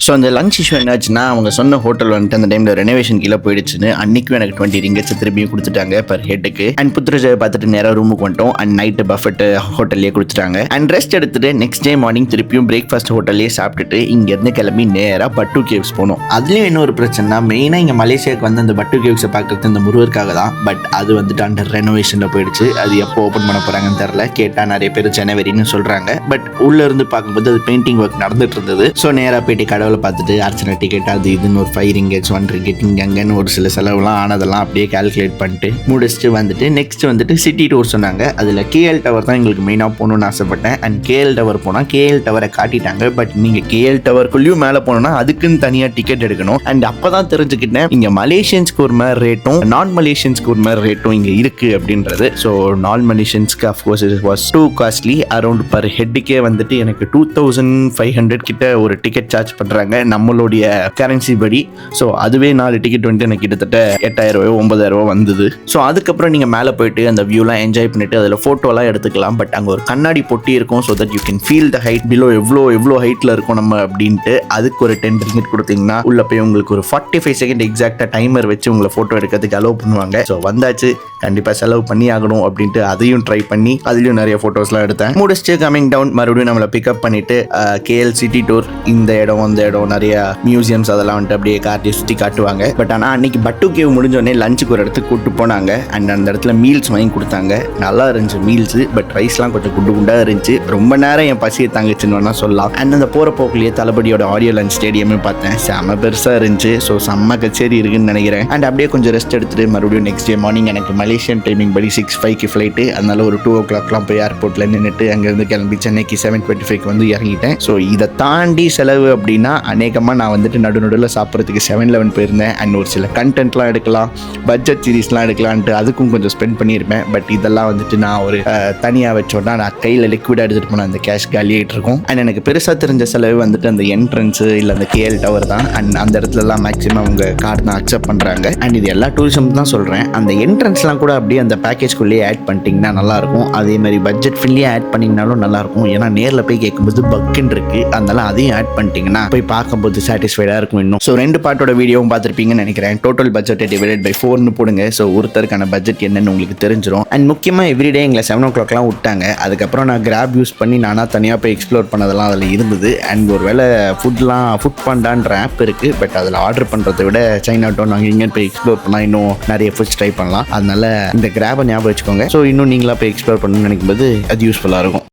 So அந்த lunch issue என்னாச்சுன்னா, அவங்க சொன்ன ஹோட்டல் வந்துட்டு அந்த டைமில் ரெனோவேஷன் கீழே போயிடுச்சுன்னு அன்றைக்கும் எனக்கு 20 ringgits திரும்பியும் கொடுத்துட்டாங்க பர் ஹெட்டுக்கு. அண்ட் புத்துராஜாவை பார்த்துட்டு நேராக ரூமுக்கு வந்துட்டோம். அண்ட் நைட்டு பஃபெட்டு ஹோட்டல்லே கொடுத்துட்டாங்க. அண்ட் ரெஸ்ட் எடுத்துட்டு நெக்ஸ்ட் டே மார்னிங் திருப்பியும் பிரேக்ஃபாஸ்ட் ஹோட்டல்லே சாப்பிட்டுட்டு இங்கேருந்து கிளம்பி நேராக பட்டு கேவ்ஸ் போனோம். அதுலேயும் இன்னொரு பிரச்சனை, மெயினாக இங்கே மலேசியாவுக்கு வந்து அந்த பட்டு கேவ்ஸை பார்க்குறது இந்த முருகருக்காக தான். பட் அது வந்துட்டு அண்டர் ரெனோவேஷனில் போயிடுச்சு. அது எப்போ ஓப்பன் பண்ண போகிறாங்கன்னு தெரில. கேட்டால் நிறைய பேர் ஜனவரின்னு சொல்கிறாங்க. பட் உள்ளே இருந்து பார்க்கும்போது அது பெயிண்டிங் ஒர்க் நடந்துட்டு இருந்தது. ஸோ நேராக போயிட்டு கடவுளை பார்த்துட்டு அர்ச்சனை டிக்கெட் அது இதுன்னு ஒரு 5 ringgits 1 ringgit இங்கே அங்கன்னு ஒரு சில செலவுலாம் ஆனதெல்லாம் அப்படியே கால்குலேட் பண்ணிட்டு முடிச்சுட்டு வந்துட்டு நெக்ஸ்ட் வந்துட்டு சிட்டி டூர் சொன்னாங்க. அதில் கேஎல் டவர் தான் எங்களுக்கு மெயினாக போகணுன்னு ஆசைப்பட்டேன். அண்ட் கேஎல் டவர் போனால் கேஎல் டவரை காட்டிட்டாங்க. பட் நீங்கள் கேஎல் டவருக்குள்ளேயும் மேலே போனோம்னா அதுக்குன்னு தனியாக டிக்கெட் எடுக்கணும். அண்ட் அப்போ தான் தெரிஞ்சுக்கிட்டேன் இங்கே மலேசியன்ஸ்க்கு ஒரு மாதிரி ரேட்டும் நான் மலேசியன்ஸ்க்கு ஒரு மாதிரி ரேட்டும் இங்கே இருக்குது அப்படின்றது. ஸோ நான் மலேசியன்ஸ்க்கு of course it was too costly. Around per ஹெட்டுக்கே வந்துட்டு எனக்கு 2500 கிட்ட ஒரு டிக்கெட் சார்ஜ் பண்ணுறாங்க நம்மளுடைய கரன்சி படி. ஸோ அதுவே 4 டிக்கெட் வந்துட்டு எனக்கு கிட்டத்தட்ட 8000 9000 வந்தது. ஸோ அதுக்கப்புறம் நீங்கள் மேலே போயிட்டு அந்த வியூலாம் என்ஜாய் பண்ணிட்டு அதில் ஃபோட்டோலாம் எடுத்துக்கலாம். பட் அங்கே ஒரு கண்ணாடி பொட்டி இருக்கும். So that you can feel the height below எவ்வளோ ஹைட்டில் இருக்கும் நம்ம அப்படின்ட்டு. அதுக்கு ஒரு 10 ringgit கொடுத்தீங்கன்னா உள்ள போய் உங்களுக்கு ஒரு 45 செகண்ட் எக்ஸாக்டாக டைமர் வச்சு உங்களை ஃபோட்டோ எடுக்கிறதுக்கு அலோவ் பண்ணுவாங்க. ஸோ வந்தாச்சு, கண்டிப்பாக செலவு பண்ணி ஆகணும் அப்படின்ட்டு அதையும் ட்ரை பண்ணி அதுலேயும் நிறைய ஃபோட்டோஸ்லாம் எடுத்தேன். முடிச்சுட்டு கமிங் டவுன் மறுபடியும் நம்மளை பிக்கப் பண்ணிட்டு கேஎல் சிட்டி டூர் இந்த இடம் அந்த இடம் நிறைய மியூசியம்ஸ் அதெல்லாம் வந்துட்டு அப்படியே காட்டி சுற்றி காட்டுவாங்க. பட் ஆனால் அன்னைக்கு பட்டு கேவ் முடிஞ்சோடனே லஞ்சுக்கு ஒரு இடத்துக்கு கூப்பிட்டு போனாங்க. அண்ட் அந்த இடத்துல மீல்ஸ் வாங்கி கொடுத்தாங்க. நல்லா இருந்துச்சு மீல்ஸு. பட் ரைஸ்லாம் கொஞ்சம் குண்டு குண்டாக இருந்துச்சு. ரொம்ப நேரம் என் பசியை தாங்கிச்சுன்னு வேணா சொல்லலாம். அண்ட் அந்த போகிற போக்குலேயே தளபதியோட ஆடியோ லஞ்ச் ஸ்டேடியமே பார்த்தேன். செம்ம பெருசாக இருந்துச்சு. ஸோ செம்ம கச்சேரி இருக்குன்னு நினைக்கிறேன். அண்ட் அப்படியே கொஞ்சம் ரெஸ்ட் எடுத்துட்டு மறுபடியும் நெக்ஸ்ட் டே மார்னிங் எனக்கு மலேசியன் டைமிங் படி 6:05 ஃப்ளைட்டு. அதனால ஒரு 2 o'clockலாம் போய் ஏர்போர்ட்டில் நின்றுட்டு அங்கேருந்து கிளம்பி சென்னைக்கு 7:25 வந்து இறங்கிட்டேன். ஸோ இதை தாண்டி செலவு அப்படின்னா அநேகமாக நான் வந்துட்டு நடுநடுவில் சாப்பிட்றதுக்கு 7-Eleven போயிருந்தேன். அண்ட் ஒரு சில கண்டென்ட்லாம் எடுக்கலாம், பட்ஜெட் சீரீஸ்லாம் எடுக்கலான்ட்டு அதுக்கும் கொஞ்சம் ஸ்பெண்ட் பண்ணியிருப்பேன். பட் இதெல்லாம் வந்துட்டு நான் ஒரு தனியாக வச்சோன்னா நான் கையில் லிக்விடாக எடுத்துகிட்டு போனால் அந்த கேஷ் காலியாகிட்டு இருக்கும். அண்ட் எனக்கு பெருசாக தெரிஞ்ச செலவு வந்துட்டு அந்த என்ட்ரன்ஸு இல்லை அந்த கேஎல் டவர் தான். அண்ட் அந்த இடத்துலலாம் மேக்ஸிமம் அவங்க கார்டு தான் அக்செப்ட் பண்ணுறாங்க. அண்ட் இது எல்லா டூரிசம் தான் சொல்கிறேன். அந்த என்ட்ரன்ஸ்லாம் கூட அப்படியே அந்த பேக்கேஜ்குள்ளேயே ஆட் பண்ணிட்டீங்கன்னா நல்லாயிருக்கும். அதே மாதிரி பட்ஜெட் ஃப்ரெண்ட்லியாக ஆட் பண்ணிங்கனாலும் நல்லாயிருக்கும். ஏன்னா நேரில் போய் கேட்கும்போது பக்குன்னு இருக்குது. அதனால அதையும் ஆட் பண்ணிட்டீங்கன்னா போய் பார்க்கும்போது சாட்டிஸ்ஃபைடாக இருக்கும் இன்னும். ஸோ 2 பார்ட்டோட வீடியோவும் பார்த்துருப்பீங்கன்னு நினைக்கிறேன். டோட்டல் பட்ஜெட்டை டிவைடட் பை 4ன்னு போடுங்க. ஸோ ஒருத்தருக்கான பட்ஜெட் என்னன்னு உங்களுக்கு தெரிஞ்சிடும். அண்ட் முக்கியமாக எவ்ரிடே எங்களை 7 o'clockலாம் விட்டாங்க. அதுக்கப்புறம் நான் கிராப் யூஸ் பண்ணி நானாக தனியாக போய் எக்ஸ்ப்ளோர் பண்ணதெல்லாம் அதில் இருந்தது. அண்ட் ஒரு வேளை ஃபுட் பாண்டான்ற ஆப் இருக்குது. பட் அதில் ஆர்டர் பண்ணுறதை விட சைனா டவுன் அங்கே இங்கே போய் எக்ஸ்ப்ளோர் பண்ணால் இன்னும் நிறைய ஃபுட்ஸ் ட்ரை பண்ணலாம். அதனால இந்த கிராபை ஞாபகம் வச்சுக்கோங்க. ஸோ இன்னும் நீங்களாக போய் எக்ஸ்ப்ளோர் பண்ணணும்னு நினைக்கும்போது அது யூஸ்ஃபுல்லாக இருக்கும்.